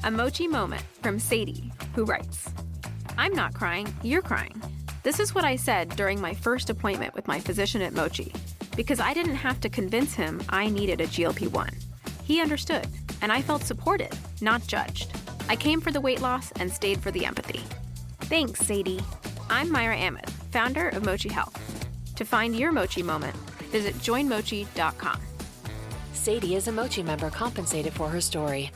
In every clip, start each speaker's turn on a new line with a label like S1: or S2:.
S1: A Mochi Moment from Sadie, who writes, I'm not crying, you're crying. This is what I said during my first appointment with my physician at Mochi, because I didn't have to convince him I needed a GLP-1. He understood, and I felt supported, not judged. I came for the weight loss and stayed for the empathy. Thanks, Sadie. I'm Myra Ahmed, founder of Mochi Health. To find your Mochi Moment, visit joinmochi.com.
S2: Sadie is a Mochi member compensated for her story.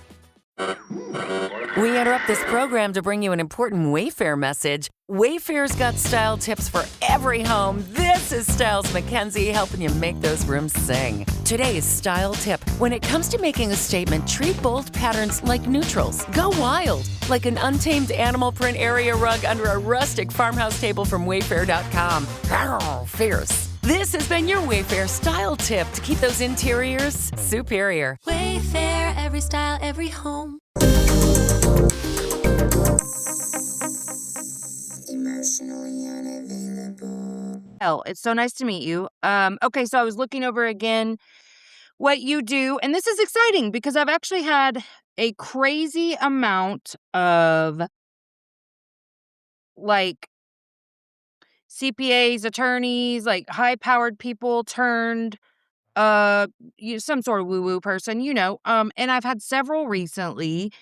S2: We interrupt this program to bring you an important Wayfair message. Wayfair's got style tips for every home. This is Styles McKenzie helping you make those rooms sing. Today's style tip. When it comes to making a statement, treat bold patterns like neutrals. Go wild, like an untamed animal print area rug under a rustic farmhouse table from Wayfair.com. Arr, fierce. This has been your Wayfair style tip to keep those interiors superior.
S3: Wayfair, every style, every home.
S4: Emotionally unavailable.
S5: Oh, it's so nice to meet you. Okay, so I was looking over again what you do, and this is exciting because I've actually had a crazy amount of like CPAs, attorneys, like high-powered people turned some sort of woo-woo person, and I've had several recently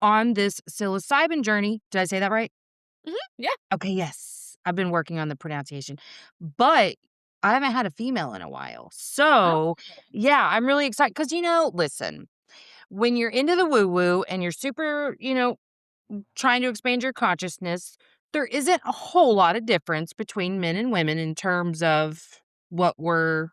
S5: on this psilocybin journey. Did I say that right?
S6: Yeah.
S5: Okay, yes. I've been working on the pronunciation, but I haven't had a female in a while. So, yeah, I'm really excited because, listen, when you're into the woo-woo and you're super, trying to expand your consciousness, there isn't a whole lot of difference between men and women in terms of what we're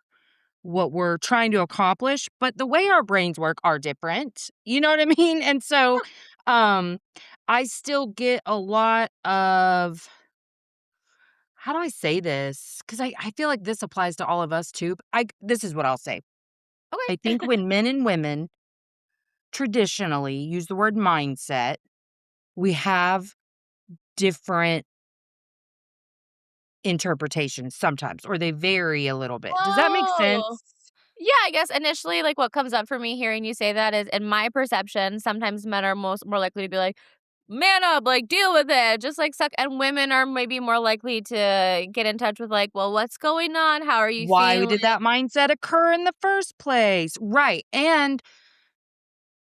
S5: trying to accomplish, but the way our brains work are different. You know what I mean? And so I still get a lot of, how do I say this? Because I feel like this applies to all of us too. This is what I'll say.
S6: Okay.
S5: I think when men and women traditionally use the word mindset, we have different interpretations sometimes, or they vary a little bit. Does that make sense?
S6: Oh. Yeah, I guess initially, like, what comes up for me hearing you say that is, in my perception, sometimes men are more likely to be like, man up, like, deal with it, just, like, suck, and women are maybe more likely to get in touch with, like, well, what's going on? How are you
S5: Why
S6: feeling?
S5: did that mindset occur in the first place? Right. And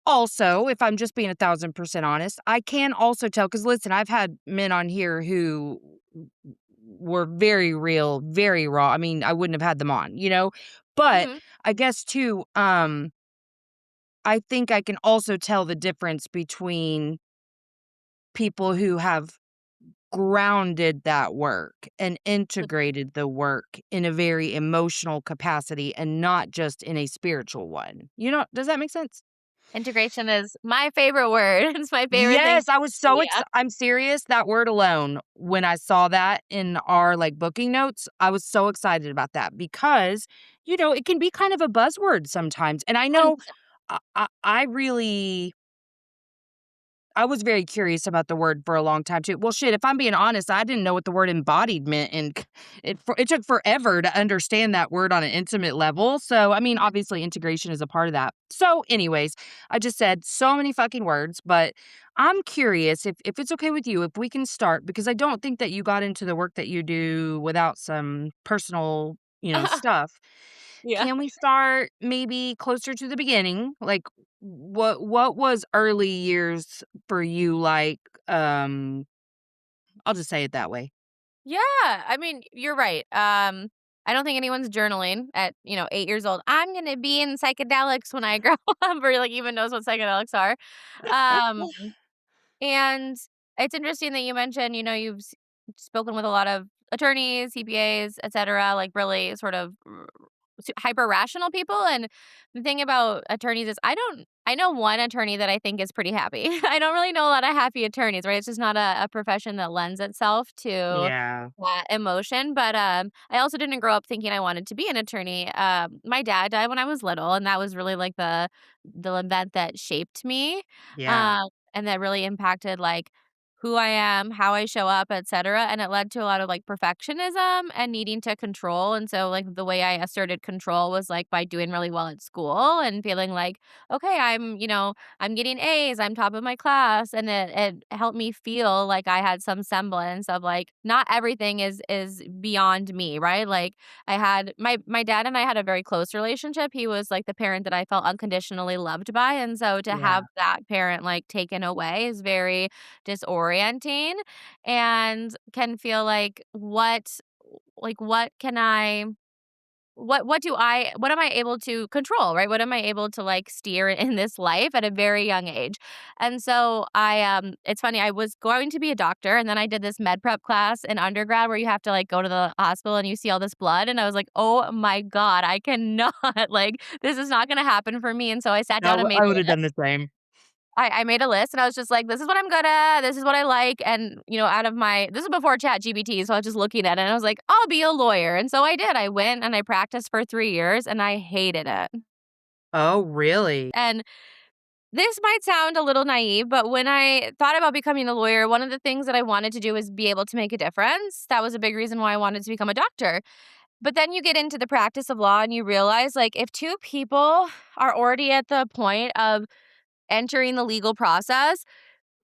S5: also, if I'm just being 1,000% honest, I can also tell, because listen, I've had men on here who were very real, very raw. I mean, I wouldn't have had them on, But
S6: Mhm.
S5: I guess too, I think I can also tell the difference between people who have grounded that work and integrated the work in a very emotional capacity and not just in a spiritual one. Does that make sense?
S6: Integration is my favorite word. It's my favorite thing.
S5: Yes, I was so
S6: Yeah.
S5: I'm serious. That word alone, when I saw that in our booking notes, I was so excited about that because, it can be kind of a buzzword sometimes. And I know I really I was very curious about the word for a long time too. Well, shit, if I'm being honest, I didn't know what the word embodied meant, and it took forever to understand that word on an intimate level. So, I mean, obviously integration is a part of that. So, anyways, I just said so many fucking words, but I'm curious if it's okay with you if we can start, because I don't think that you got into the work that you do without some personal, stuff.
S6: Yeah.
S5: Can we start maybe closer to the beginning? Like what was early years for you like? I'll just say it that way.
S6: Yeah, I mean, you're right. I don't think anyone's journaling at, 8 years old. I'm gonna be in psychedelics when I grow up, or like even knows what psychedelics are. Um, and it's interesting that you mentioned, you've spoken with a lot of attorneys, CPAs, et cetera, like really sort of hyper rational people. And the thing about attorneys is I know one attorney that I think is pretty happy. I don't really know a lot of happy attorneys, right? It's just not a profession that lends itself to
S5: Yeah.
S6: that emotion. But I also didn't grow up thinking I wanted to be an attorney. My dad died when I was little, and that was really like the event that shaped me.
S5: Yeah.
S6: And that really impacted like who I am, how I show up, etc. And it led to a lot of like perfectionism and needing to control. And so like the way I asserted control was like by doing really well at school and feeling like, okay, I'm getting A's, I'm top of my class. And it helped me feel like I had some semblance of like not everything is beyond me, right? Like I had my dad and I had a very close relationship. He was like the parent that I felt unconditionally loved by. And so to
S5: Yeah.
S6: have that parent like taken away is very disorienting and can feel like what can I what am I able to control, right? What am I able to like steer in this life at a very young age? And so it's funny, I was going to be a doctor and then I did this med prep class in undergrad where you have to like go to the hospital and you see all this blood and I was like, "Oh my god, I cannot like this is not going to happen for me." And so I sat down and made
S5: I
S6: a
S5: would have
S6: list.
S5: done the same.
S6: I made a list and I was just like, this is what I'm good at. This is what I like. And, this is before Chat GPT. So I was just looking at it and I was like, I'll be a lawyer. And so I did. I went and I practiced for 3 years and I hated it.
S5: Oh, really?
S6: And this might sound a little naive, but when I thought about becoming a lawyer, one of the things that I wanted to do was be able to make a difference. That was a big reason why I wanted to become a doctor. But then you get into the practice of law and you realize like if two people are already at the point of entering the legal process,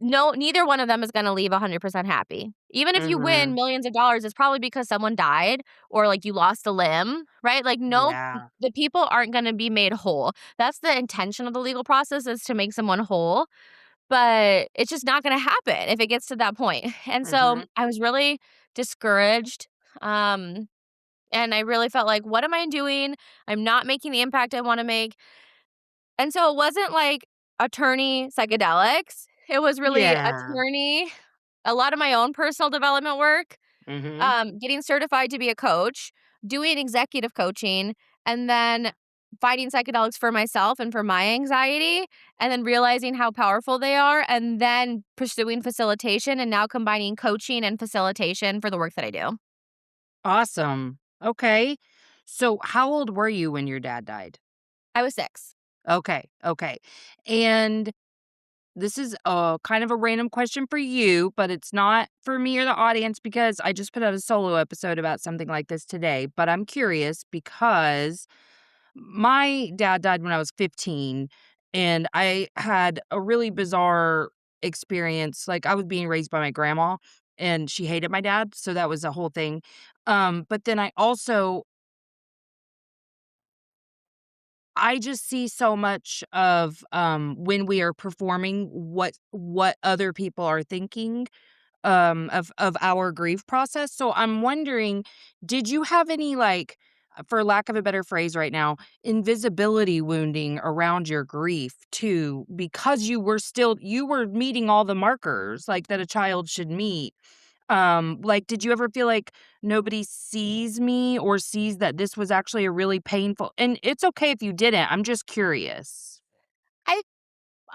S6: no, neither one of them is gonna leave 100% happy. Even if you win
S5: Mhm.
S6: millions of dollars, it's probably because someone died or, like, you lost a limb, right? Like, no,
S5: Yeah.
S6: the people aren't gonna be made whole. That's the intention of the legal process is to make someone whole, but it's just not gonna happen if it gets to that point. And so,
S5: Mhm.
S6: I was really discouraged, um, and I really felt like, "What am I doing? I'm not making the impact I wanna make." And so it wasn't like attorney psychedelics. It was really
S5: Yeah.
S6: attorney, a lot of my own personal development work,
S5: Mhm.
S6: getting certified to be a coach, doing executive coaching, and then finding psychedelics for myself and for my anxiety, and then realizing how powerful they are, and then pursuing facilitation and now combining coaching and facilitation for the work that I do.
S5: Awesome. Okay. So how old were you when your dad died?
S6: I was 6.
S5: Okay. Okay. And this is kind of a random question for you, but it's not for me or the audience because I just put out a solo episode about something like this today. But I'm curious because my dad died when I was 15, and I had a really bizarre experience. Like, I was being raised by my grandma, and she hated my dad, so that was a whole thing. But then I just see so much of, when we are performing what other people are thinking, of our grief process. So I'm wondering, did you have any, like, for lack of a better phrase right now, invisibility wounding around your grief too, because you were meeting all the markers, like, that a child should meet? Like, did you ever feel like nobody sees me or sees that this was actually a really painful, and it's okay if you didn't, I'm just curious.
S6: I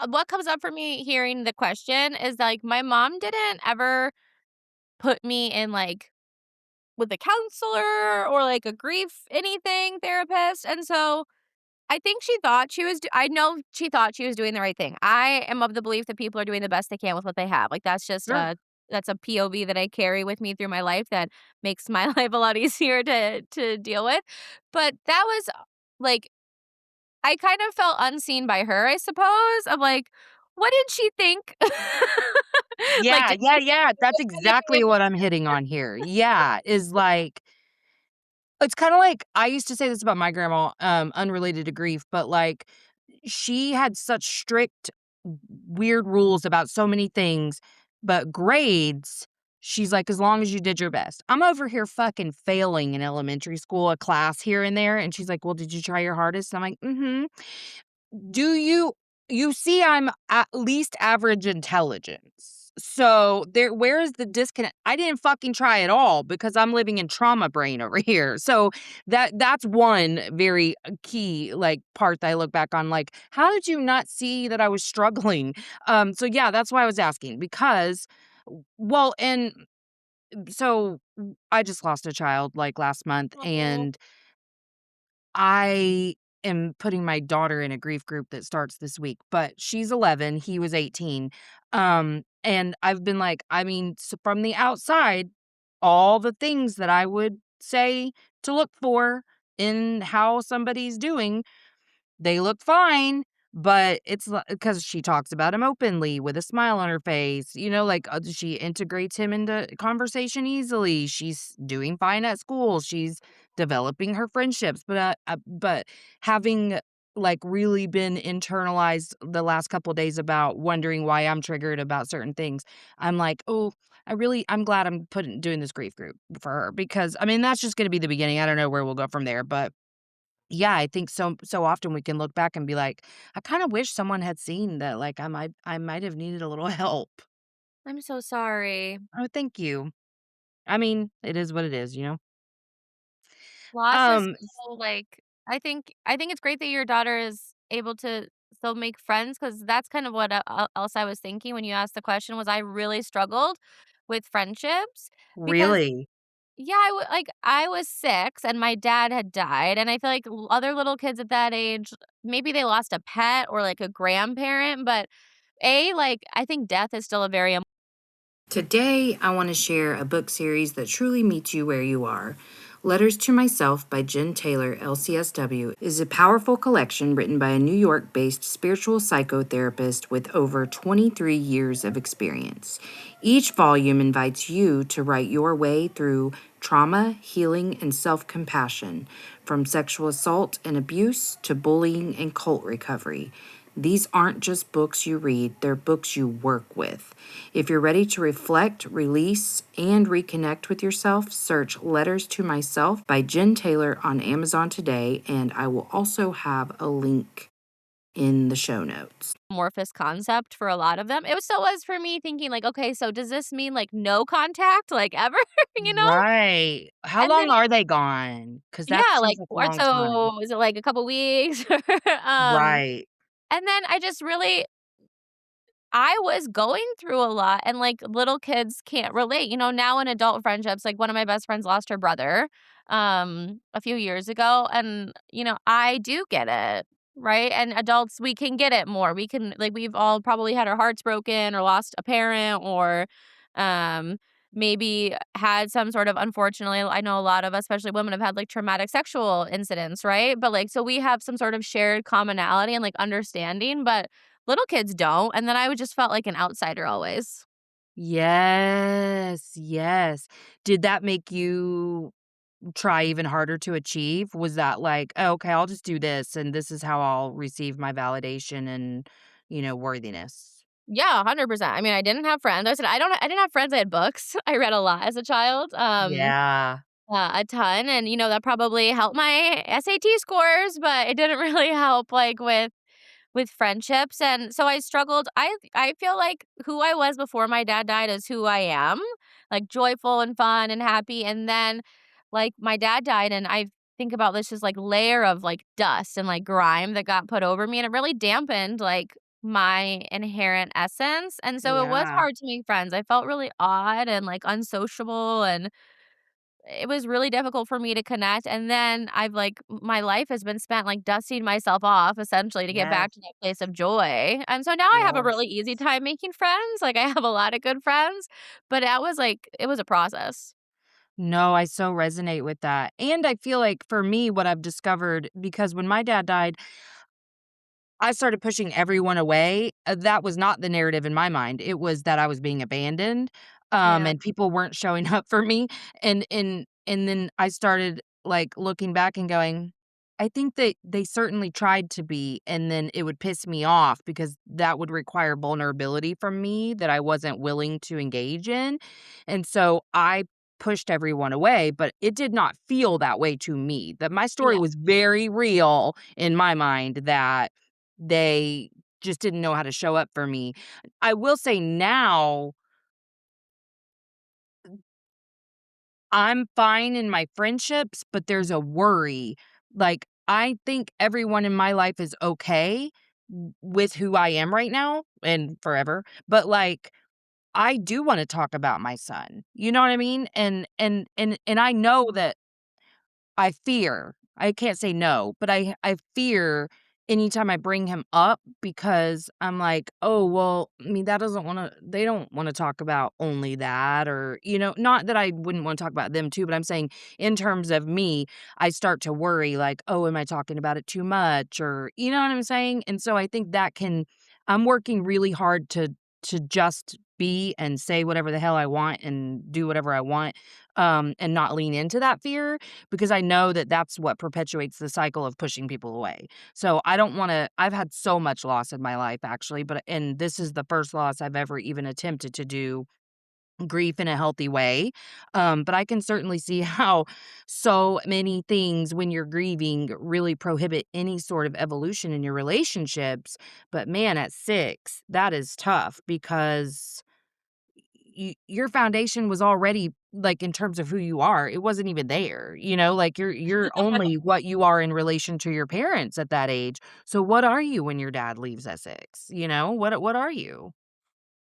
S6: What comes up for me hearing the question is, like, my mom didn't ever put me in, like, with a counselor or, like, a grief anything therapist, and so I think she thought she was do I know she thought she was doing the right thing. I am of the belief that people are doing the best they can with what they have. Like,
S5: Sure.
S6: that's a POV that I carry with me through my life that makes my life a lot easier to deal with. But that was, like I kind of felt unseen by her, I suppose. I'm like, "What did she think?" Like,
S5: Yeah,
S6: did
S5: yeah,
S6: she
S5: yeah, that's exactly what I'm hitting on here. Yeah, is like it's kinda like I used to say this about my grandma, unrelated to grief, but, like, she had such strict, weird rules about so many things, but grades, she's like, "As long as you did your best." I'm over here fucking failing in elementary school, a class here and there, and she's like, "Well, did you try your hardest?" And I'm like, "Mhm." Do you see I'm at least average intelligence. So where is the disconnect? I didn't fucking try at all because I'm living in trauma brain over here. So that's one very key like part that I look back on like how did you not see that I was struggling? So yeah, that's why I was asking because well and so I just lost a child like last month
S6: Oh,
S5: and I am putting my daughter in a grief group that starts this week, but she's 11, he was 18. And I've been like, I mean, from the outside, all the things that I would say to look for in how somebody's doing, they look fine, but it's because she talks about him openly with a smile on her face, like, she integrates him into conversation easily. She's doing fine at school. She's developing her friendships, but having, like, really been internalized the last couple days about wondering why I'm triggered about certain things, I'm like, "Oh, I'm glad I'm doing this grief group for her," because, I mean, that's just gonna be the beginning. I don't know where we'll go from there, but yeah, I think so often we can look back and be like, "I kinda wish someone had seen that, like, I might have needed a little help."
S6: I'm so sorry.
S5: Oh, thank you. I mean, it is what it is, you know?
S6: Loss is
S5: Um,
S6: so, like I think it's great that your daughter is able to still make friends, because that's kind of what, else I was thinking when you asked the question, was I really struggled with friendships because
S5: really?
S6: yeah, I was 6 and my dad had died, and I feel like other little kids at that age, maybe they lost a pet or, like, a grandparent, but like, I think death is still a very
S4: Today, I want to share a book series that truly meets you where you are. Letters to Myself by Jen Taylor, LCSW, is a powerful collection written by a New York based spiritual psychotherapist with over 23 years of experience. Each volume invites you to write your way through trauma, healing, and self compassion, from sexual assault and abuse to bullying and cult recovery. These aren't just books you read, they're books you work with. If you're ready to reflect, release, and reconnect with yourself, search Letters to Myself by Jen Taylor on Amazon today, and I will also have a link in the show notes.
S6: amorphous concept for a lot of them. It was for me, thinking like, "Okay, so does this mean, like, no contact, like, ever?" You know?
S5: Right. How
S6: And then
S5: long are they gone? Because that
S6: yeah,
S5: seems
S6: like,
S5: like a
S6: or
S5: long time.
S6: so is it, like, a couple weeks? Um,
S5: Right.
S6: and then I was going through a lot, and, like, little kids can't relate, now in adult friendships, like, one of my best friends lost her brother, a few years ago, and, I do get it, right? And adults, we can get it more. We can like, we've all probably had our hearts broken or lost a parent or, um, maybe had some sort of unfortunately, I know a lot of, especially women, have had, like, traumatic sexual incidents, right? But, like, so we have some sort of shared commonality and, like, understanding, but little kids don't, and then I would just felt like an outsider always.
S5: Yes, yes. Did that make you try even harder to achieve? Was that like, "Oh, okay, I'll just do this, and this is how I'll receive my validation and, worthiness?"
S6: Yeah, 100%. I mean, I didn't have friends. I didn't have friends, I had books. I read a lot as a child,
S5: Yeah.
S6: a ton, and, that probably helped my SAT scores, but it didn't really help, like, with friendships, and so I struggled. I feel like who I was before my dad died is who I am, like, joyful and fun and happy, and then, like, my dad died, and I think about this just, like, layer of, like, dust and, like, grime that got put over me, and it really dampened, like, my inherent essence, and so it was
S5: Yeah.
S6: hard to make friends. I felt really odd and, like, unsociable, and it was really difficult for me to connect, and then my life has been spent, like, dusting myself off essentially to get
S5: Yes.
S6: back to that place of joy, and so now I have a
S5: Yes.
S6: really easy time making friends, like, I have a lot of good friends, but it was a process.
S5: No, I so resonate with that, and I feel like for me, what I've discovered because when my dad died, I started pushing everyone away. That was not the narrative in my mind. It was that I was being abandoned,
S6: Yeah.
S5: and people weren't showing up for me, and then I started, like, looking back and going, "I think that they certainly tried to be," and then it would piss me off because that would require vulnerability from me that I wasn't willing to engage in, and so I pushed everyone away, but it did not feel that way to me. That my story
S6: Yeah.
S5: was very real in my mind that they just didn't know how to show up for me. I will say now, I'm fine in my friendships, but there's a worry. Like, I think everyone in my life is okay with who I am right now and forever, but, like, I do wanna talk about my son. You know what I mean? And I know that I can't say no, but I fear anytime I bring him up, because I'm like, oh, well, I mean, they don't want to talk about only that, or, not that I wouldn't want to talk about them too, but I'm saying in terms of me, I start to worry like, oh, am I talking about it too much? Or, you know what I'm saying? And so I think I'm working really hard to just be and say whatever the hell I want and do whatever I want, and not lean into that fear, because I know that that's what perpetuates the cycle of pushing people away. So I don't want to. I've had so much loss in my life, actually, and this is the first loss I've ever even attempted to do grief in a healthy way. But I can certainly see how so many things when you're grieving really prohibit any sort of evolution in your relationships. But man, at 6, that is tough, because your foundation was already, like, in terms of who you are, it wasn't even there, like, you're only what you are in relation to your parents at that age. So what are you when your dad leaves at 6? What are you?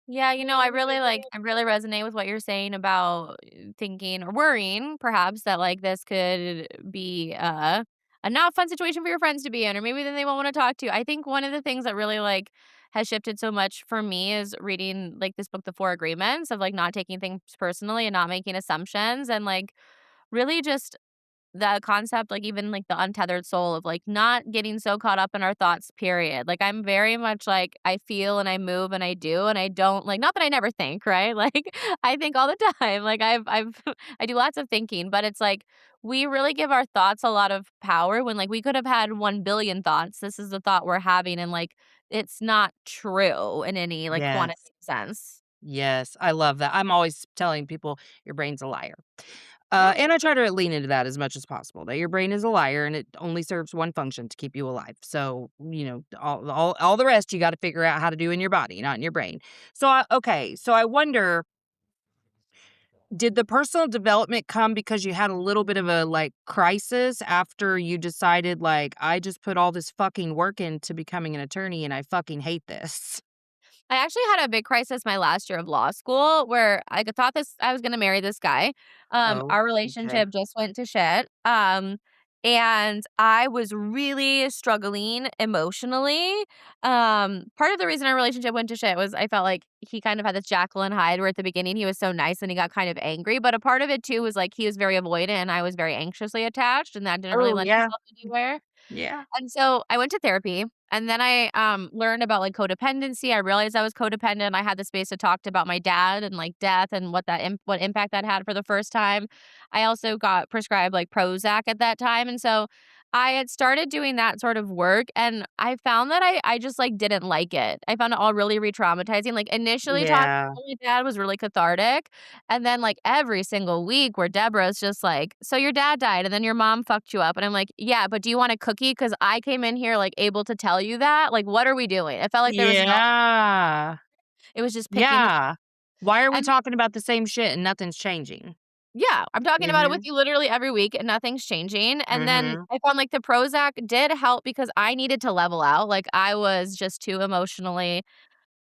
S6: Yeah, I really resonate with what you're saying about thinking or worrying perhaps that like this could be a not fun situation for your friends to be in, or maybe then they won't want to talk to you. I think one of the things that really like has shifted so much for me is reading like this book, The Four Agreements, of like not taking things personally and not making assumptions, and like really just the concept, like, even, like, the untethered soul of, like, not getting so caught up in our thoughts, period. Like, I'm very much, like, I feel and I move and I do, and I don't, like, not that I never think, right? Like, I think all the time. Like, I've I do lots of thinking, but it's like, we really give our thoughts a lot of power when, like, we could have had 1 billion thoughts. This is the thought we're having, and, like, it's not true in any, like,
S5: Yes.
S6: quantitative sense.
S5: Yes, I love that. I'm always telling people your brain's a liar.
S6: Yeah.
S5: And I try to lean into that as much as possible, that your brain is a liar and it only serves one function: to keep you alive. So, all the rest you got to figure out how to do in your body, not in your brain. Okay. So I wonder, did the personal development come because you had a little bit of a like crisis after you decided, like, I just put all this fucking work into becoming an attorney and I fucking hate this?
S6: I actually had a big crisis my last year of law school where thought this I was gonna marry this guy.
S5: Oh,
S6: Our
S5: okay.
S6: relationship just went to shit. And I was really struggling emotionally. Part of the reason our relationship went to shit was I felt like he kind of had this Jekyll and Hyde, where at the beginning he was so nice and he got kind of angry. But a part of it too was like he was very avoidant and I was very anxiously attached, and that didn't really
S5: Oh,
S6: lend
S5: yeah.
S6: itself anywhere.
S5: Yeah.
S6: And so I went to therapy, and then I learned about like codependency. I realized I was codependent. I had the space to talk about my dad and like death and what impact that had for the first time. I also got prescribed like Prozac at that time, and so I had started doing that sort of work, and I found that I just like didn't like it. I found it all really re-traumatizing. Like initially talking
S5: Yeah.
S6: to my dad was really cathartic, and then like every single week where Deborah's just like, "So your dad died and then your mom fucked you up." And I'm like, "Yeah, but do you want a cookie? Because I came in here like able to tell you that. Like, what are we doing?" It felt like there was no
S5: Yeah.
S6: it was just picking the
S5: Yeah. Why are we
S6: and
S5: talking about the same shit and nothing's changing?
S6: yeah, I'm talking about it with
S5: Mhm.
S6: you literally every week and nothing's changing. And then
S5: Mhm.
S6: I found like the Prozac did help because I needed to level out. Like I was just too emotionally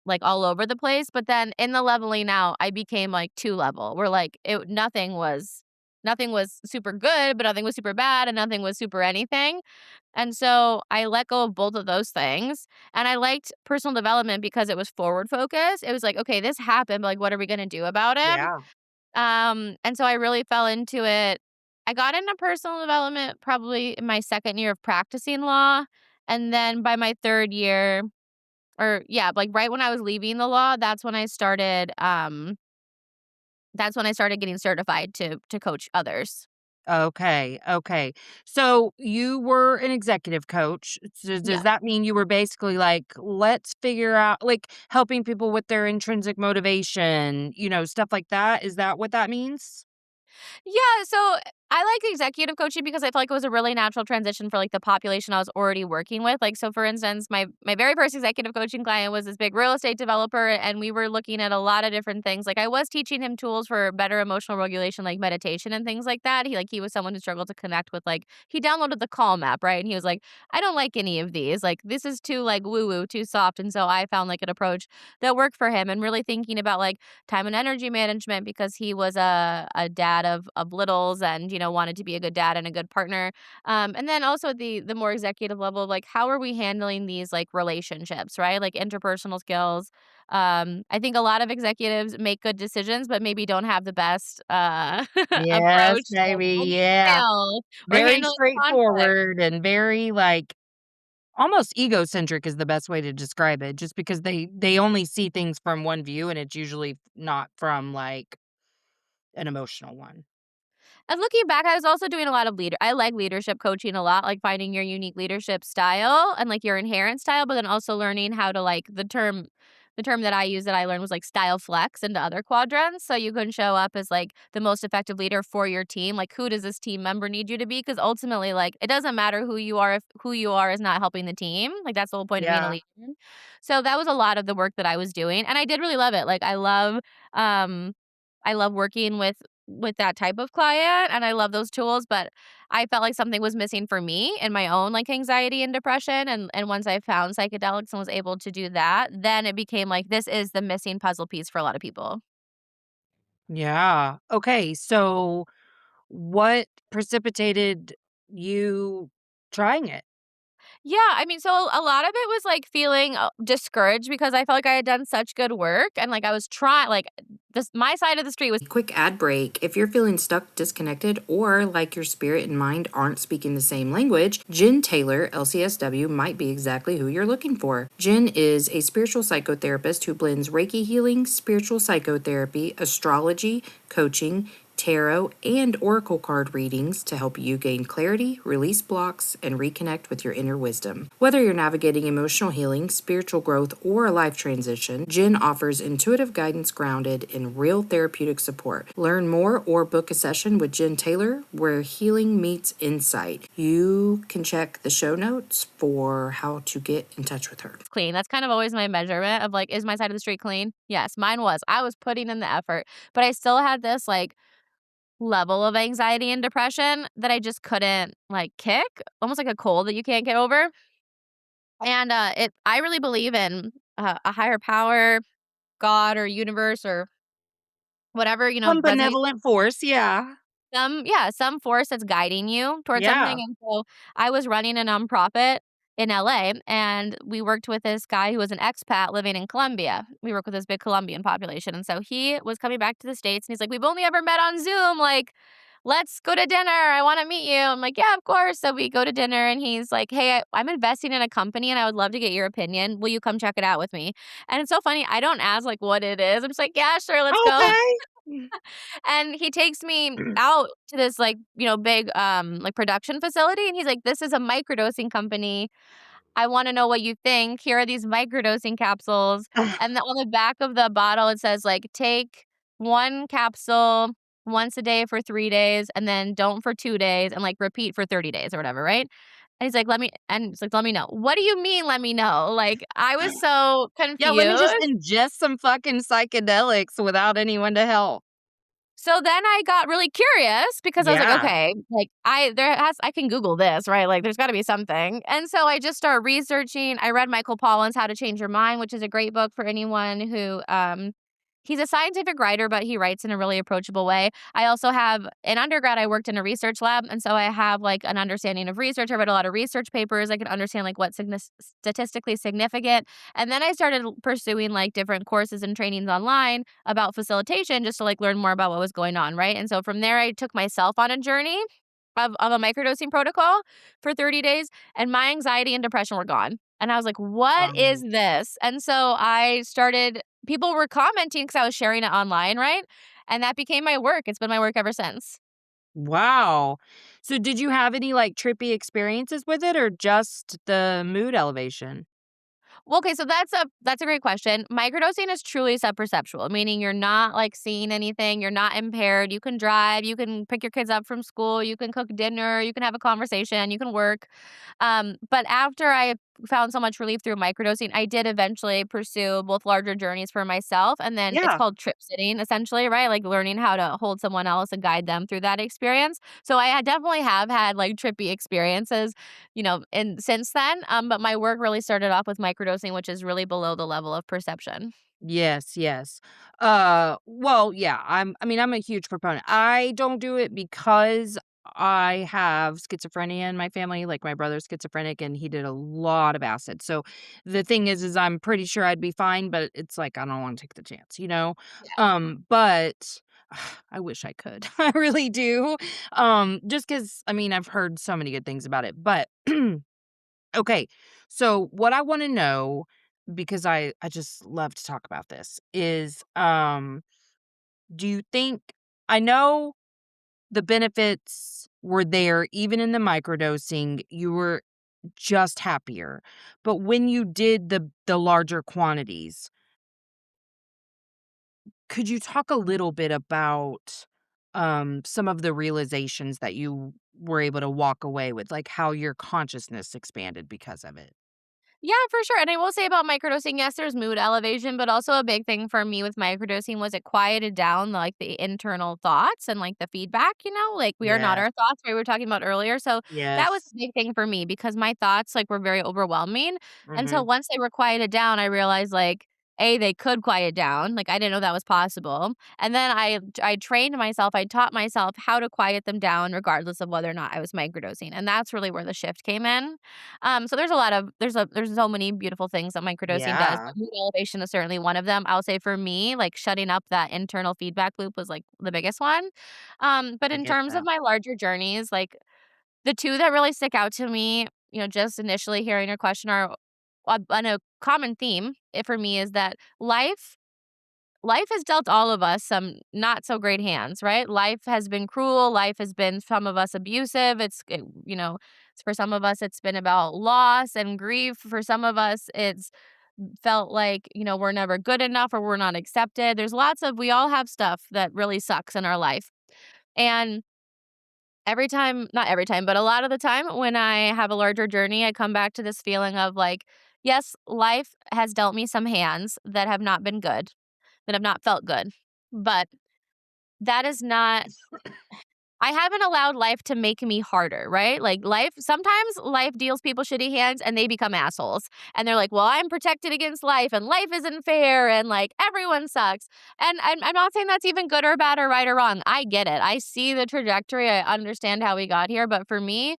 S6: like all over the place. But then in the leveling out, I became like 2 level, where like nothing was super good, but nothing was super bad, and nothing was super anything. And so I let go of both of those things. And I liked personal development because it was forward focused. It was like, okay, this happened, but like what are we gonna do about it?
S5: Yeah.
S6: And so I really fell into it. I got into personal development probably in my second year of practicing law. And then by my third year, or yeah, like right when I was leaving the law, that's when I started getting certified to coach others.
S5: Okay, okay. So you were an executive coach. Does
S6: Yeah.
S5: that mean you were basically like, let's figure out, like, helping people with their intrinsic motivation, stuff like that? Is that what that means?
S6: Yeah, so I like executive coaching because I feel like it was a really natural transition for like the population I was already working with. Like, so for instance, my very first executive coaching client was this big real estate developer, and we were looking at a lot of different things. Like, I was teaching him tools for better emotional regulation, like meditation and things like that. He was someone who struggled to connect with, like, he downloaded the Calm app, right? And he was like, I don't like any of these. Like, this is too like woo woo, too soft. And so I found like an approach that worked for him, and really thinking about like time and energy management, because he was a dad of littles, and wanted to be a good dad and a good partner. And then also the more executive level, like how are we handling these like relationships, right? Like interpersonal skills. I think a lot of executives make good decisions, but maybe don't have the best
S5: Yes,
S6: approach to
S5: baby.
S6: handling
S5: Yeah.
S6: email or
S5: Very
S6: handling conflict.
S5: straightforward and very like almost egocentric is the best way to describe it, just because they only see things from one view and it's usually not from like an emotional one.
S6: And looking back, I was also doing a lot of I like leadership coaching a lot, like finding your unique leadership style and like your inherent style, but then also learning how to like the term that I use that I learned was like style flex into other quadrants. So you can show up as like the most effective leader for your team. Like who does this team member need you to be? Because ultimately, like it doesn't matter who you are if who you are is not helping the team. Like that's the whole point of being a
S5: Yeah.
S6: leader. So that was a lot of the work that I was doing. And I did really love it. Like um I love working with that type of client and I love those tools, but I felt like something was missing for me in my own like anxiety and depression. And once I found psychedelics and was able to do that, then it became like this is the missing puzzle piece for a lot of people.
S5: Yeah. Okay. So what precipitated you trying it?
S6: Yeah, I mean, so a lot of it was like feeling discouraged because I felt like I had done such good work and like I was trying like this my side of the street was
S4: Quick ad break. If you're feeling stuck, disconnected, or like your spirit and mind aren't speaking the same language, Jen Taylor, LCSW, might be exactly who you're looking for. Jen is a spiritual psychotherapist who blends Reiki healing, spiritual psychotherapy, astrology, coaching, tarot, and oracle card readings to help you gain clarity, release blocks, and reconnect with your inner wisdom. Whether you're navigating emotional healing, spiritual growth, or a life transition, Jen offers intuitive guidance grounded in real therapeutic support. Learn more or book a session with Jen Taylor where healing meets insight. You can check the show notes for how to get in touch with her.
S6: clean. That's kind of always my measurement of like, is my side of the street clean? Yes, mine was. I was putting in the effort, but I still had this like level of anxiety and depression that I just couldn't like kick, almost like a cold that you can't get over. And I really believe in a higher power, God or universe or whatever,
S5: Some
S6: resonates.
S5: benevolent force. Yeah.
S6: Some force that's guiding you towards
S5: Yeah.
S6: something. And so I was running a nonprofit in LA and we worked with this guy who was an expat living in Colombia. We work with this big Colombian population. And so he was coming back to the States and he's like, we've only ever met on Zoom. Like, let's go to dinner. I want to meet you. I'm like, yeah, of course. So we go to dinner and he's like, hey, I'm investing in a company and I would love to get your opinion. Will you come check it out with me? And it's so funny. I don't ask like what it is. I'm just like, yeah, sure, let's go.
S5: Okay.
S6: And he takes me out to this like, big like production facility and he's like, "This is a microdosing company. I want to know what you think. Here are these microdosing capsules." And on the back of the bottle it says like, "Take one capsule once a day for 3 days and then don't for 2 days and like repeat for 30 days or whatever, right?" And he's like, "Let me know." What do you mean let me know? Like I was so
S5: Yeah, let me just
S6: confused.
S5: ingest some fucking psychedelics without anyone to help.
S6: So then I got really curious because I was like,
S5: Yeah.
S6: okay, like I can Google this, right? Like there's gotta be something. And so I just started researching. I read Michael Pollan's How to Change Your Mind, which is a great book for anyone who he's a scientific writer, but he writes in a really approachable way. I also have in undergrad, I worked in a research lab. And so I have like an understanding of research. I read a lot of research papers. I can understand like what's statistically significant. And then I started pursuing like different courses and trainings online about facilitation just to like learn more about what was going on, right? And so from there, I took myself on a journey of a microdosing protocol for 30 days, and my anxiety and depression were gone. And I was like, what is
S5: Wow.
S6: this? And so I started, people were commenting because I was sharing it online, right? And that became my work. It's been my work ever since.
S5: Wow. So did you have any like trippy experiences with it or just the mood elevation?
S6: Well, okay, so that's a great question. Microdosing is truly subperceptual, meaning you're not like seeing anything, you're not impaired. You can drive, you can pick your kids up from school, you can cook dinner, you can have a conversation, you can work. But after I found so much relief through microdosing, I did eventually pursue both larger journeys for myself, and then it's
S5: Yeah.
S6: called trip sitting, essentially, right? Like learning how to hold someone else and guide them through that experience. So definitely have had like trippy experiences and since then. But my work really started off with microdosing, which is really below the level of perception.
S5: Yes, yes. Well, yeah, I'm a huge proponent. I don't do it because I have schizophrenia in my family. Like my brother's schizophrenic and he did a lot of acid. So the thing is I'm pretty sure I'd be fine, but it's like I don't want to take the chance, you know? But I wish I could. I really do. Just because I mean I've heard so many good things about it. But okay. So what I want to know, because I just love to talk about this, is do you think I know the benefits were there even in the microdosing, you were just happier. But when you did the larger quantities, could you talk a little bit about some of the realizations that you were able to walk away with, like how your consciousness expanded because of it?
S6: Yeah, for sure. And I will say about microdosing, yes, there's mood elevation, but also a big thing for me with microdosing was it quieted down like the internal thoughts and like the feedback, like we are not
S5: Yes.
S6: our thoughts, right? We were talking about earlier. So that was
S5: Yes.
S6: a big thing for me because my thoughts like were very overwhelming. And so
S5: Mhm.
S6: once they were quieted down, I realized like A, they could quiet down. Like I didn't know that was possible. And then I trained myself, I taught myself how to quiet them down regardless of whether or not I was microdosing. And that's really where the shift came in. So there's a lot of there's so many beautiful things that microdosing does,
S5: Yeah,
S6: but mood elevation is certainly one of them. I'll say for me, like shutting up that internal feedback loop was like the biggest one. But
S5: I
S6: in
S5: get
S6: terms of
S5: that.
S6: my larger journeys, like the two that really stick out to me, just initially hearing your question are on a common theme for me is that life has dealt all of us some not so great hands, right? Life has been cruel. Life has been some of us abusive. For some of us, it's been about loss and grief. For some of us, it's felt like, we're never good enough or we're not accepted. We all have stuff that really sucks in our life. And not every time, but a lot of the time when I have a larger journey, I come back to this feeling of like, yes, life has dealt me some hands that have not been good, that have not felt good. But that is not I haven't allowed life to make me harder, right? Like sometimes life deals people shitty hands and they become assholes. And they're like, well, I'm protected against life and life isn't fair and like everyone sucks. And I'm not saying that's even good or bad or right or wrong. I get it. I see the trajectory. I understand how we got here. But for me,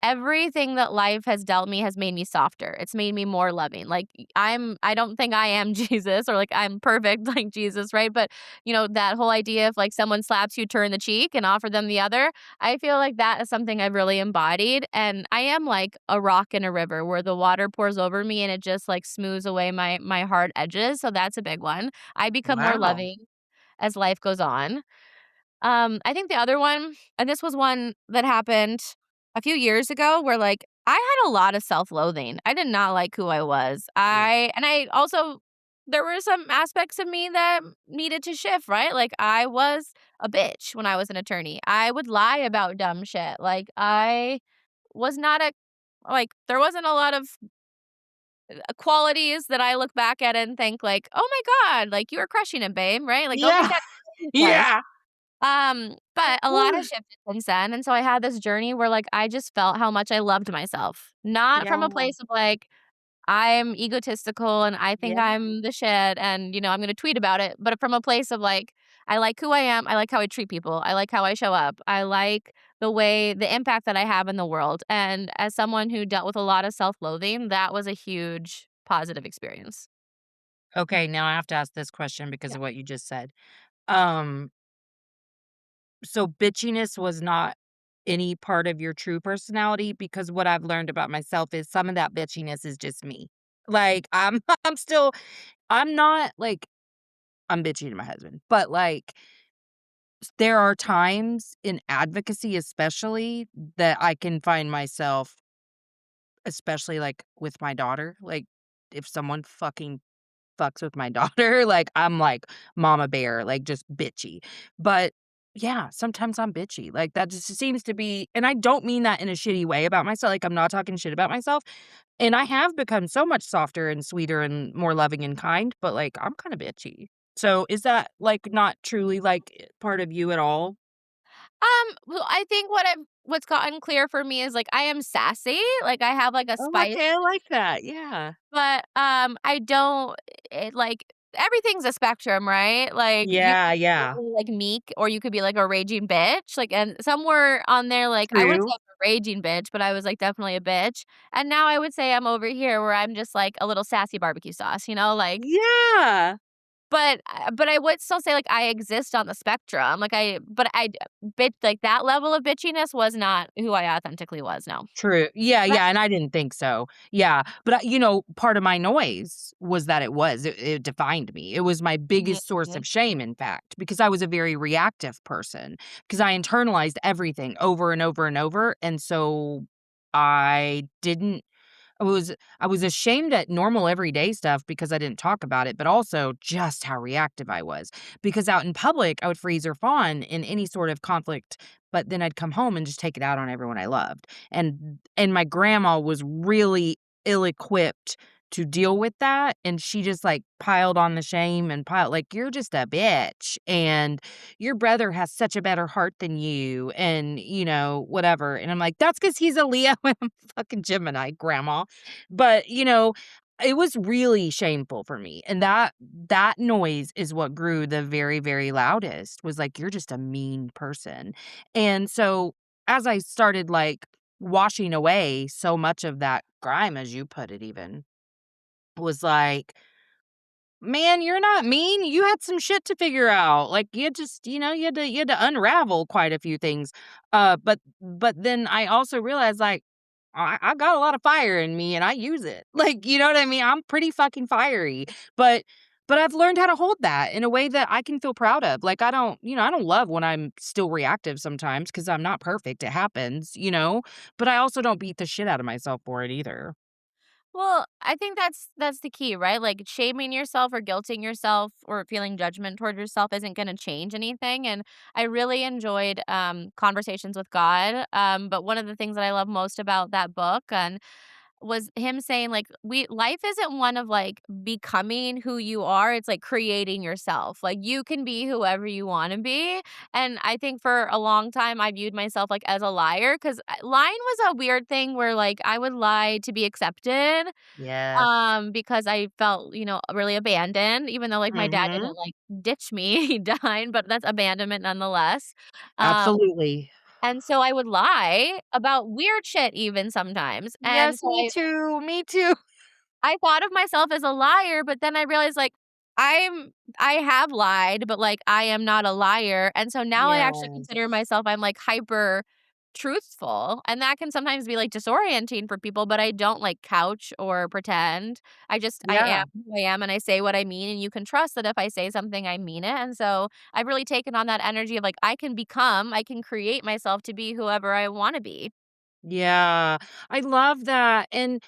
S6: everything that life has dealt me has made me softer. It's made me more loving. Like I don't think I am Jesus or like I'm perfect like Jesus, right? But that whole idea of like someone slaps you, turn the cheek and offer them the other. I feel like that is something I've really embodied. And I am like a rock in a river where the water pours over me and it just like smooths away my hard edges. So that's a big one. I become more
S5: Wow.
S6: loving as life goes on. I think the other one, and this was one that happened a few years ago where like I had a lot of self-loathing. I did not like who I was.
S5: Yeah.
S6: I also there were some aspects of me that needed to shift, right? Like I was a bitch when I was an attorney. I would lie about dumb shit. Like I was not a like there wasn't a lot of qualities that I look back at and think like, "Oh my god, like you were crushing it, babe," right? Like go make
S5: Yeah.
S6: that play.
S5: Yeah.
S6: But a lot
S5: Ooh.
S6: has shifted since then, and so I had this journey where, like, I just felt how much I loved myself. Not from a
S5: Yeah.
S6: place of, like, I'm egotistical and I think
S5: Yeah.
S6: I'm the shit and, I'm gonna tweet about it, but from a place of, like, I like who I am, I like how I treat people, I like how I show up, I like the impact that I have in the world, and as someone who dealt with a lot of self-loathing, that was a huge positive experience.
S5: Okay, now I have to ask this question because
S6: Yeah.
S5: of what you just said. Um, so bitchiness was not any part of your true personality because what I've learned about myself is some of that bitchiness is just me. Like I'm still I'm not like I'm bitchy to my husband, but like there are times in advocacy especially that I can find myself especially like with my daughter, like if someone fucking fucks with my daughter, like, I'm like mama bear, like, just bitchy. But, yeah, sometimes I'm bitchy, like, that just seems to be and I don't mean that in a shitty way about myself, like, I'm not talking shit about myself, and I have become so much softer and sweeter and more loving and kind, but, like, I'm kinda bitchy. So, is that, like, not truly, like, part of you at all?
S6: Well, I think what's gotten clear for me is, like, I am sassy, like, I have, like, a
S5: Oh,
S6: spice,
S5: okay, I like that, yeah.
S6: but, I don't like everything's a spectrum, right? Like, you
S5: Yeah,
S6: could be
S5: yeah.
S6: totally, like, meek, or you could be, like, a raging bitch, like, and somewhere on there, like, I wouldn't say
S5: True.
S6: I'm a raging bitch, but I was, like, definitely a bitch, and now I would say I'm over here where I'm just, like, a little sassy barbecue sauce, like,
S5: Yeah.
S6: but I would still say, like, I exist on the spectrum, like, bit like, that level of bitchiness was not who I authentically was, no.
S5: True. Yeah,
S6: But
S5: yeah, and I didn't think so. Yeah, but, part of my noise was that it defined me. It was my biggest source
S6: Mhm.
S5: of shame, in fact, because I was a very reactive person, because I internalized everything over and over and over, and so I didn't I was I was ashamed at normal everyday stuff because I didn't talk about it, but also just how reactive I was. Because out in public, I would freeze or fawn in any sort of conflict, but then I'd come home and just take it out on everyone I loved. And my grandma was really ill-equipped to deal with that, and she just like piled on the shame and piled like you're just a bitch and your brother has such a better heart than you and whatever. And I'm like, that's cuz he's a Leo and I'm fucking Gemini, grandma. But, it was really shameful for me, and that noise is what grew the very, very loudest, was like, "You're just a mean person." And so, as I started, like, washing away so much of that grime, as you put it even, was like, "Man, you're not mean. You had some shit to figure out. Like, you just, you had to unravel quite a few things." But then I also realized, like, I got a lot of fire in me and I use it. Like, you know what I mean? I'm pretty fucking fiery. But but I've learned how to hold that in a way that I can feel proud of. Like, I don't love when I'm still reactive sometimes because I'm not perfect. It happens. But I also don't beat the shit out of myself for it either.
S6: Well, I think that's the key, right? Like, shaming yourself or guilting yourself or feeling judgment toward yourself isn't gonna change anything, and I really enjoyed, Conversations with God, but one of the things that I love most about that book and was him saying, like, we life isn't one of, like, becoming who you are, it's, like, creating yourself. Like, you can be whoever you wanna be, and I think for a long time, I viewed myself, like, as a liar 'cause lying was a weird thing where, like, I would lie to be accepted,
S5: Yes.
S6: because I felt, really abandoned, even though, like, my dad
S5: Mhm.
S6: didn't, like, ditch me, he died, but that's abandonment nonetheless. Um,
S5: Absolutely.
S6: and so I would lie about weird shit even sometimes, and
S5: Yes,
S6: so
S5: me
S6: I
S5: too. Me too.
S6: I thought of myself as a liar, but then I realized, like, I have lied, but, like, I am not a liar, and so now I actually consider
S5: Yes.
S6: myself I'm, like, hyper truthful, and that can sometimes be, like, disorienting for people, but I don't, like, couch or pretend. I am
S5: Yeah.
S6: who I am, and I say what I mean, and you can trust that if I say something, I mean it, and so I've really taken on that energy of, like, I can create myself to be whoever I wanna be.
S5: Yeah. I love that. And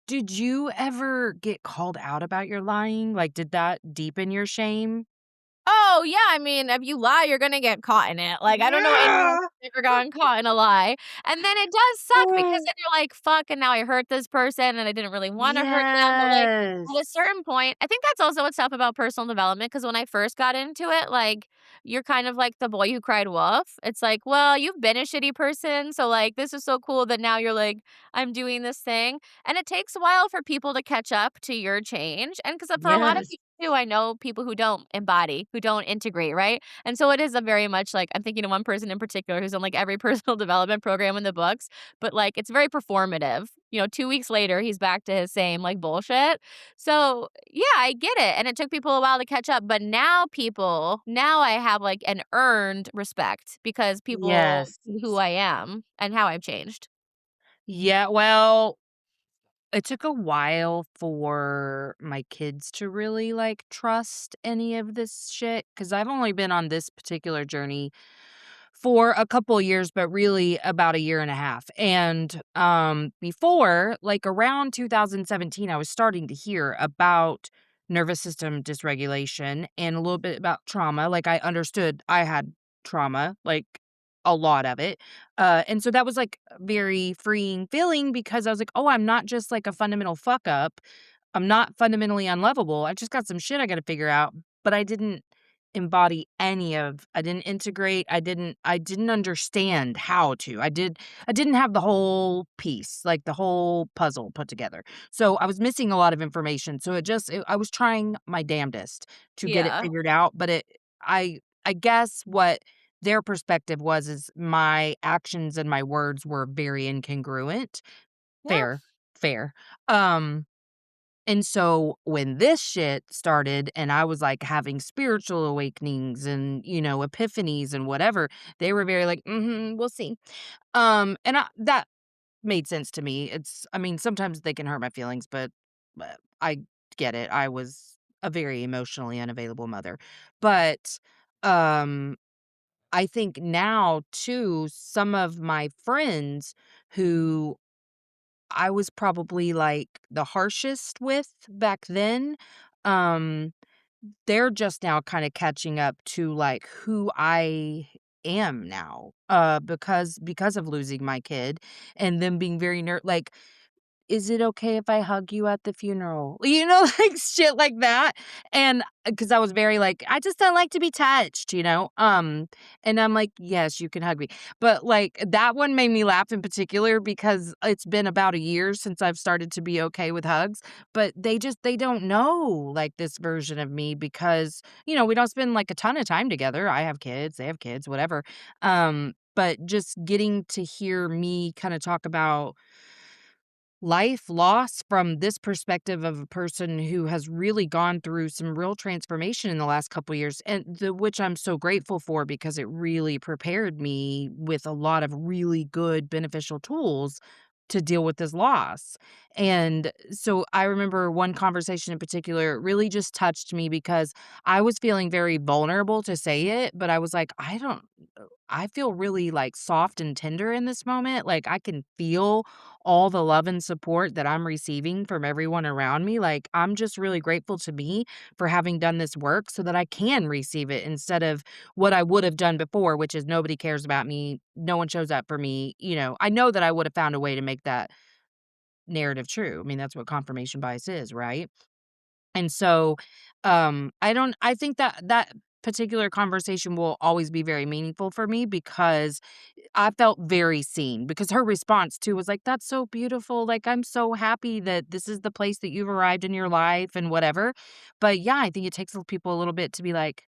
S5: did you ever get called out about your lying? Like, did that deepen your shame?
S6: Oh, yeah, I mean, if you lie, you're gonna get caught in it. Like, I don't know anyone
S5: Yeah.
S6: who's ever gotten caught in a lie, and then it does suck because
S5: Oh,
S6: then you're like, "Fuck, and now I hurt this person, and I didn't really wanna hurt them," but, like, at a
S5: yes.
S6: certain point I think that's also what's tough about personal development. Because when I first got into it, like, you're kind of like the boy who cried wolf. It's like, well, you've been a shitty person, so, like, this is so cool that now you're like, "I'm doing this thing," and it takes a while for people to catch up to your change, and because for a lot of
S5: Yes.
S6: people too, I know people who don't embody, who don't integrate, right? And so it is a very much like I'm thinking of one person in particular who's on like every personal development program in the books, but like it's very performative. 2 weeks later, he's back to his same like bullshit. So yeah, I get it. And it took people a while to catch up. But now I have like an earned respect because people
S5: Yes.
S6: see who I am and how I've changed.
S5: Yeah. Well, it took a while for my kids to really like trust any of this shit because I've only been on this particular journey for a couple of years, but really about a year and a half. And before, like around 2017, I was starting to hear about nervous system dysregulation and a little bit about trauma. Like I understood I had trauma, like a lot of it. And so that was like a very freeing feeling because I was like, oh, I'm not just like a fundamental fuck up. I'm not fundamentally unlovable. I just got some shit I got to figure out. But I didn't embody I didn't integrate, I didn't understand how to. I didn't have the whole piece, like the whole puzzle put together. So I was missing a lot of information. So I was trying my damnedest to get it
S6: Yeah.
S5: figured out, but I guess what their perspective was is my actions and my words were very incongruent.
S6: Yeah.
S5: Fair, fair. Um and so when this shit started and I was like having spiritual awakenings and, epiphanies and whatever, they were very like, we'll see. That made sense to me. I mean, sometimes they can hurt my feelings, but I get it. I was a very emotionally unavailable mother. But um I think now too, some of my friends who I was probably, like, the harshest with back then, um, they're just now kinda catching up to, like, who I am now, because of losing my kid and them being very like, "Is it okay if I hug you at the funeral?" Like, shit like that, and because I was very like, "I just don't like to be touched," and I'm like, "Yes, you can hug me." But, like, that one made me laugh in particular because it's been about a year since I've started to be okay with hugs, but they don't know, like, this version of me because, we don't spend, like, a ton of time together. I have kids, they have kids, whatever, but just getting to hear me kinda talk about life loss from this perspective of a person who has really gone through some real transformation in the last couple years, and which I'm so grateful for because it really prepared me with a lot of really good beneficial tools to deal with this loss. And so I remember one conversation in particular really just touched me because I was feeling very vulnerable to say it, but I was like, I feel really like soft and tender in this moment. Like I can feel all the love and support that I'm receiving from everyone around me. Like I'm just really grateful to me for having done this work so that I can receive it instead of what I would have done before, which is nobody cares about me. No one shows up for me. I know that I would have found a way to make that narrative true. I mean, that's what confirmation bias is, right? And so, I think that particular conversation will always be very meaningful for me because I felt very seen because her response too was like, "That's so beautiful. Like, I'm so happy that this is the place that you've arrived in your life and whatever." But yeah, I think it takes people a little bit to be like,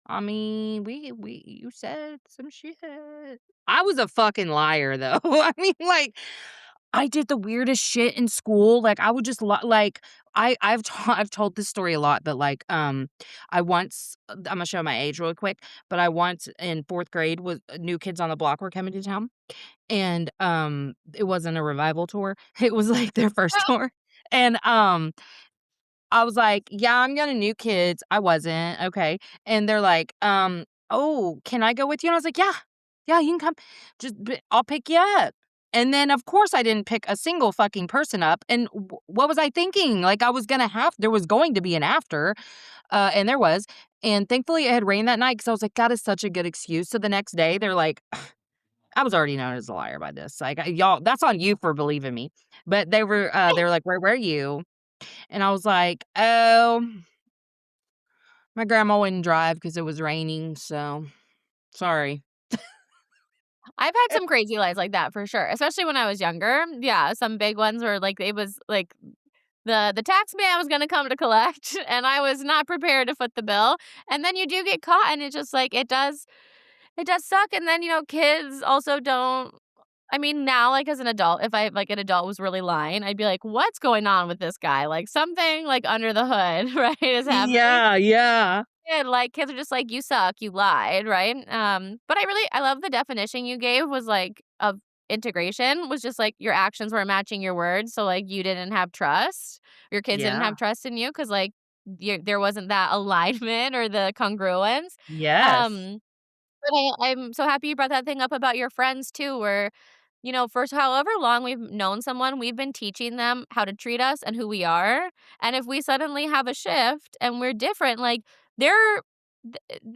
S5: I mean, you said some shit. I was a fucking liar though. I mean, like, I did the weirdest shit in school. Like, I would just like I've told this story a lot, but like, I once I'm gonna show my age really quick, but I once in 4th grade was New Kids on the Block were coming to town, and it wasn't a revival tour. It was like their first tour, and I was like, "Yeah, I'm gonna New Kids." I wasn't, okay, and they're like, "Oh, can I go with you?" And I was like, "Yeah. Yeah, you can come. I'll pick you up." And then, of course, I didn't pick a single fucking person up, and what was I thinking? Like, there was going to be an after, and there was, and thankfully, it had rained that night because I was like, "That is such a good excuse." So the next day, they're like I was already known as a liar by this, like, "Y'all that's on you for believing me." But they were like, "Where were you?" And I was like, "Oh, my grandma wouldn't drive because it was raining, so sorry."
S6: I've had some crazy lies like that for sure, especially when I was younger. Yeah, some big ones where like it was like the tax man was gonna come to collect, and I was not prepared to foot the bill. And then you do get caught, and it's just like it does suck. And then kids also don't. I mean, now, like, as an adult, if like, an adult was really lying, I'd be like, "What's going on with this guy?" Like, something, like, under the hood, right, is happening.
S5: Yeah, yeah.
S6: And, like, kids are just like, "You suck, you lied," right? But I love the definition you gave was, like, of integration was just, like, your actions were matching your words, so, like, you didn't have trust. Your kids didn't
S5: Yeah.
S6: have trust in you because like, there wasn't that alignment or the congruence.
S5: Yes.
S6: Um, but I'm so happy you brought that thing up about your friends too, where for however long we've known someone, we've been teaching them how to treat us and who we are. And if we suddenly have a shift and we're different, like they're,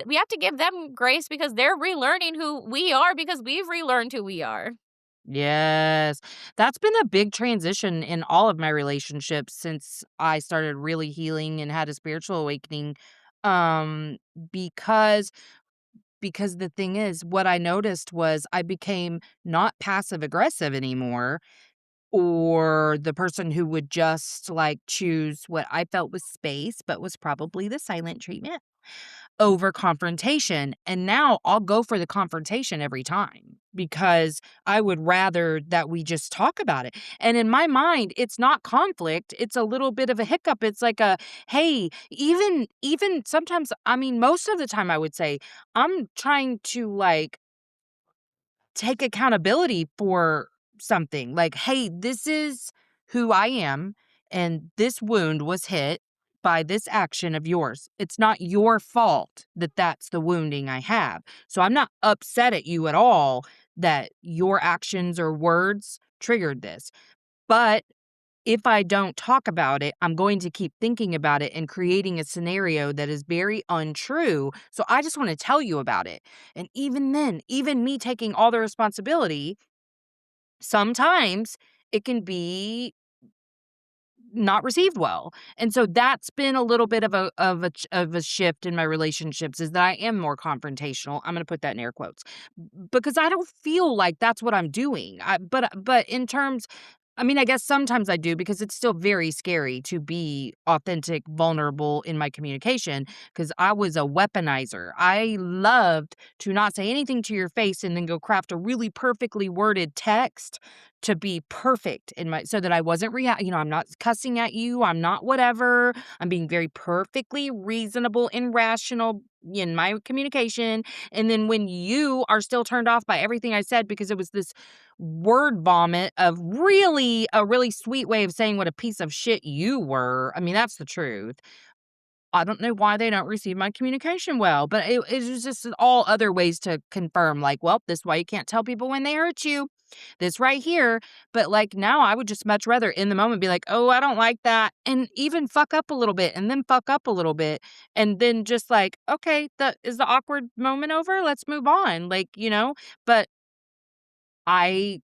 S6: we have to give them grace because they're relearning who we are because we've relearned who we are.
S5: Yes. That's been a big transition in all of my relationships since I started really healing and had a spiritual awakening. Um, because because the thing is, what I noticed was I became not passive aggressive anymore, or the person who would just like choose what I felt was space, but was probably the silent treatment over confrontation. And now I'll go for the confrontation every time because I would rather that we just talk about it. And in my mind, it's not conflict. It's a little bit of a hiccup. It's like a, hey, even sometimes, I mean, most of the time I would say I'm trying to like take accountability for something. Like, hey, this is who I am, and this wound was hit by this action of yours. It's not your fault that that's the wounding I have. So I'm not upset at you at all that your actions or words triggered this. But if I don't talk about it, I'm going to keep thinking about it and creating a scenario that is very untrue. So I just want to tell you about it. And even then, even me taking all the responsibility, sometimes it can be not received well. And so that's been a little bit of a shift in my relationships, is that I am more confrontational. I'm going to put that in air quotes because I don't feel like that's what I'm doing. But in terms, I mean, I guess sometimes I do because it's still very scary to be authentic, vulnerable in my communication because I was a weaponizer. I loved to not say anything to your face and then go craft a really perfectly worded text to be perfect in my, so that I wasn't I'm not cussing at you, I'm not whatever. I'm being very perfectly reasonable and rational in my communication. And then when you are still turned off by everything I said because it was this word vomit of really a really sweet way of saying what a piece of shit you were. I mean, that's the truth. I don't know why they don't receive my communication well, but it was just all other ways to confirm, like, well, this is why you can't tell people when they hurt you. This right here. But like now, I would just much rather in the moment be like, oh, I don't like that. And even fuck up a little bit and then fuck up a little bit. And then just like, okay, is the awkward moment over? Let's move on. But I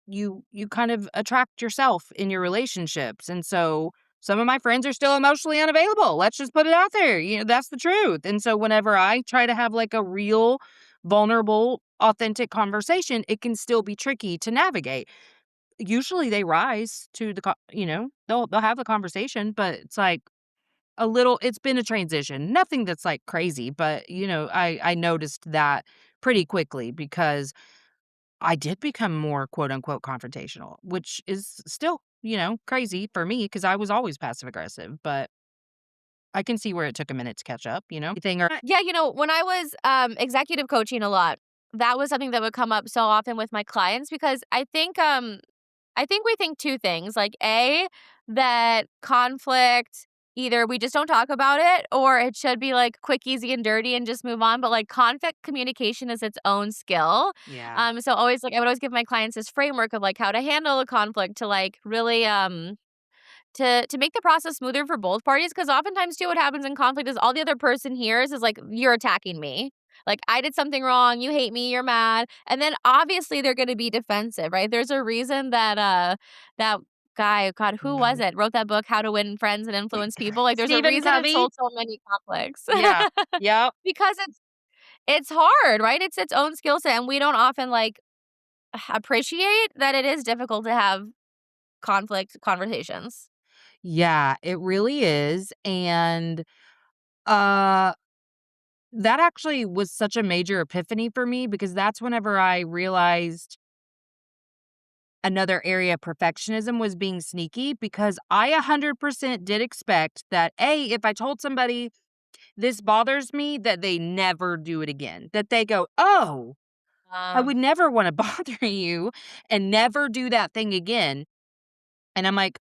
S5: you kind of attract yourself in your relationships. And so some of my friends are still emotionally unavailable. Let's just put it out there. That's the truth. And so whenever I try to have like a real, vulnerable, authentic conversation, it can still be tricky to navigate. Usually they rise to they'll have a conversation, but it's like it's been a transition. Nothing that's like crazy, but I noticed that pretty quickly because I did become more quote unquote confrontational, which is still, crazy for me because I was always passive aggressive, but I can see where it took a minute to catch up,
S6: Yeah, when I was executive coaching a lot, that was something that would come up so often with my clients because I think we think two things, like A, that conflict, either we just don't talk about it or it should be like quick, easy, and dirty and just move on. But like conflict communication is its own skill.
S5: Yeah.
S6: So always like I would always give my clients this framework of like how to handle a conflict to like really to make the process smoother for both parties. Because oftentimes too what happens in conflict is all the other person hears is like, you're attacking me. Like I did something wrong, you hate me, you're mad. And then obviously they're gonna be defensive, right? There's a reason that that guy, God, who was
S5: Mhm.
S6: it? Wrote that book, How to Win Friends and Influence People. Like there's a
S5: Stephen
S6: reason it
S5: Covey.
S6: sold so many conflicts.
S5: Yeah. Yep.
S6: Because it's hard, right? It's its own skill set. And we don't often like appreciate that it is difficult to have conflict conversations.
S5: Yeah, it really is. And uh that actually was such a major epiphany for me because that's whenever I realized another area of perfectionism was being sneaky because I 100% did expect that, A, if I told somebody this bothers me, that they never do it again. That they go, oh, I would never want to bother you and never do that thing again. And I'm like,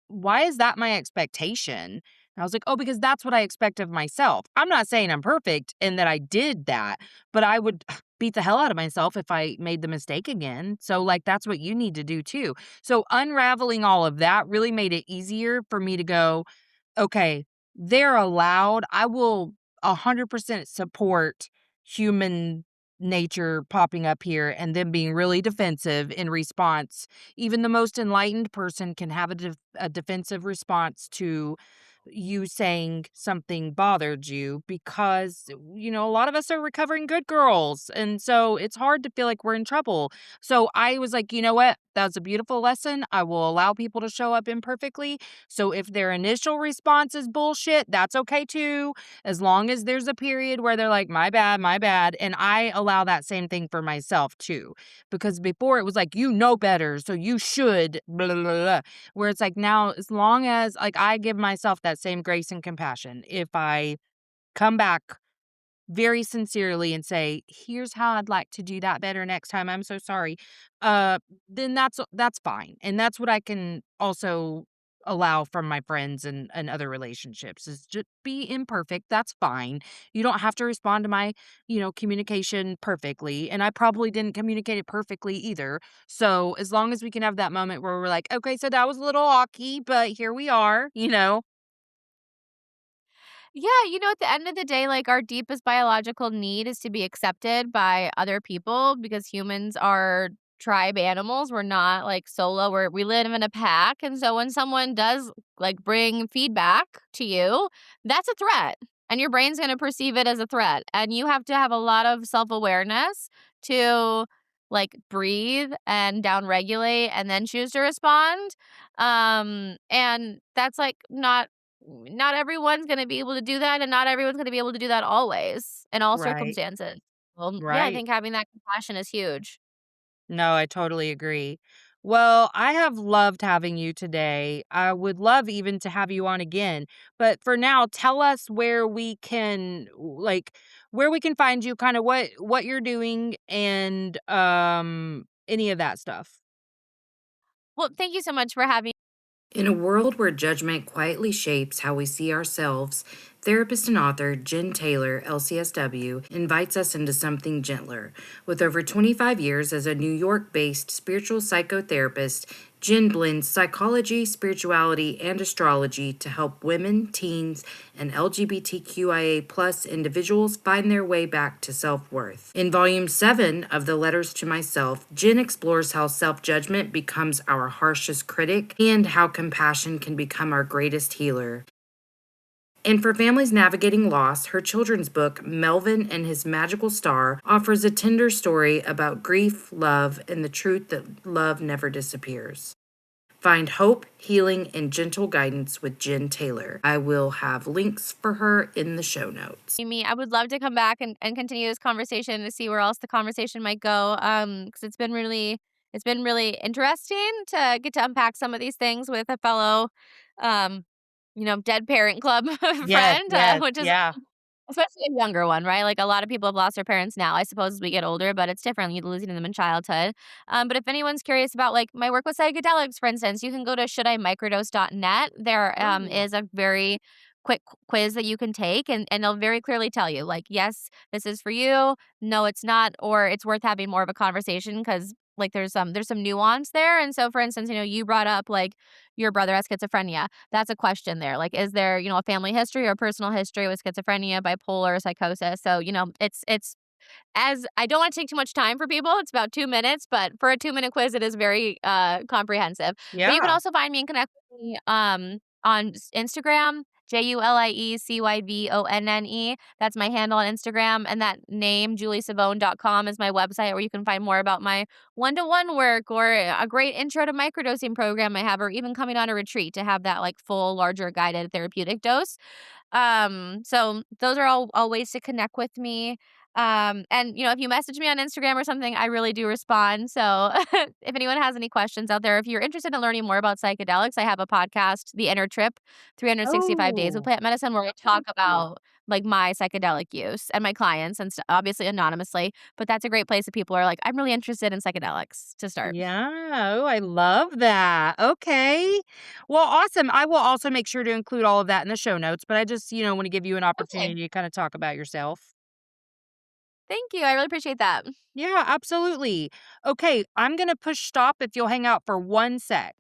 S5: why is that my expectation? And I was like, oh, because that's what I expect of myself. I'm not saying I'm perfect and that I did that, but I would beat the hell out of myself if I made the mistake again. So, like, that's what you need to do too. So, unraveling all of that really made it easier for me to go, okay, they're allowed. I will 100% support human nature popping up here and them being really defensive in response. Even the most enlightened person can have a defensive response to you saying something bothered you because, a lot of us are recovering good girls. And so it's hard to feel like we're in trouble. So I was like, you know what? That was a beautiful lesson. I will allow people to show up imperfectly. So if their initial response is bullshit, that's okay too. As long as there's a period where they're like, my bad, my bad. And I allow that same thing for myself too. Because before it was like, you know better. So you should, blah, blah, blah, blah. Where it's like now, as long as like I give myself that same grace and compassion, if I come back very sincerely and say, "Here's how I'd like to do that better next time. I'm so sorry." Uh, then that's fine. And that's what I can also allow from my friends and other relationships is just be imperfect. That's fine. You don't have to respond to my, communication perfectly. And I probably didn't communicate it perfectly either. So as long as we can have that moment where we're like, okay, so that was a little awky, but here we are.
S6: Yeah, at the end of the day, like our deepest biological need is to be accepted by other people because humans are tribe animals. We're not like solo. We live in a pack. And so when someone does like bring feedback to you, that's a threat. And your brain's going to perceive it as a threat. And you have to have a lot of self-awareness to like breathe and downregulate and then choose to respond. And that's like not everyone's gonna be able to do that, and not everyone's gonna be able to do that always in all
S5: Right.
S6: circumstances. Well, yeah, I
S5: Right.
S6: think having that compassion is huge.
S5: No, I totally agree. Well, I have loved having you today. I would love even to have you on again. But for now, tell us where we can where we can find you, kind of what you're doing and any of that stuff.
S6: Well, thank you so much for having.
S4: In a world where judgment quietly shapes how we see ourselves, therapist and author Jen Taylor, LCSW, invites us into something gentler. With over 25 years as a New York based spiritual psychotherapist, Jen blends psychology, spirituality, and astrology to help women, teens, and LGBTQIA individuals find their way back to self worth. In Volume 7 of the Letters to Myself, Jen explores how self judgment becomes our harshest critic and how compassion can become our greatest healer. And for families navigating loss, her children's book, Melvin and His Magical Star, offers a tender story about grief, love, and the truth that love never disappears. Find hope, healing, and gentle guidance with Jen Taylor. I will have links for her in the show notes.
S6: Me. I would love to come back and continue this conversation to see where else the conversation might go. Because it's been really interesting to get to unpack some of these things with a fellow, um, dead parent club
S5: Yes,
S6: friend,
S5: yes,
S6: which is
S5: yeah.
S6: especially a younger one, right? Like a lot of people have lost their parents now, I suppose, as we get older, but it's different. You're losing them in childhood. But if anyone's curious about like my work with psychedelics, for instance, you can go to shouldimicrodose.net. There
S4: Ooh.
S6: is a very quick quiz that you can take and they'll very clearly tell you like, yes, this is for you. No, it's not, or it's worth having more of a conversation because like there's some nuance there. And so for instance, you brought up like your brother has schizophrenia. That's a question there. Like, is there, a family history or personal history with schizophrenia, bipolar, psychosis? So, it's as I don't want to take too much time for people. It's about 2 minutes, but for a 2 minute quiz, it is very comprehensive. But you can
S5: Yeah.
S6: also find me and connect with me on Instagram. JuliCyvonne. That's my handle on Instagram. And that name, juliecyvonne.com, is my website where you can find more about my one-to-one work or a great intro to microdosing program I have, or even coming on a retreat to have that like full, larger guided therapeutic dose. So those are all ways to connect with me. And if you message me on Instagram or something, I really do respond. So if anyone has any questions out there, if you're interested in learning more about psychedelics, I have a podcast, The Inner Trip, 365 Days with
S5: Oh.
S6: Plant Medicine, where I talk about like my psychedelic use and my clients and obviously anonymously. But that's a great place if people are like, I'm really interested in psychedelics to start.
S5: Yeah. Oh, I love that. Okay. Well, awesome. I will also make sure to include all of that in the show notes, but I just, want to give you an
S6: Okay.
S5: opportunity to kind of talk about yourself.
S6: Thank you. I really appreciate that.
S5: Yeah, absolutely. Okay, I'm going to push stop if you'll hang out for 1 sec.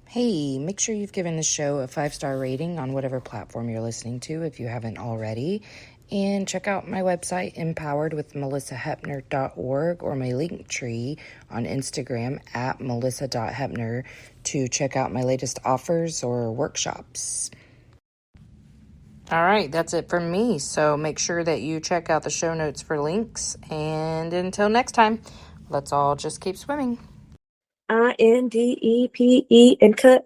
S4: Hey, make sure you've given the show a 5-star rating on whatever platform you're listening to if you haven't already. And check out my website, empoweredwithmelisahepner.org, or my link tree on Instagram at melissa.hepner to check out my latest offers or workshops. All right, that's it from me. So make sure that you check out the show notes for links. And until next time, let's all just keep swimming.
S7: INDEPE and cut.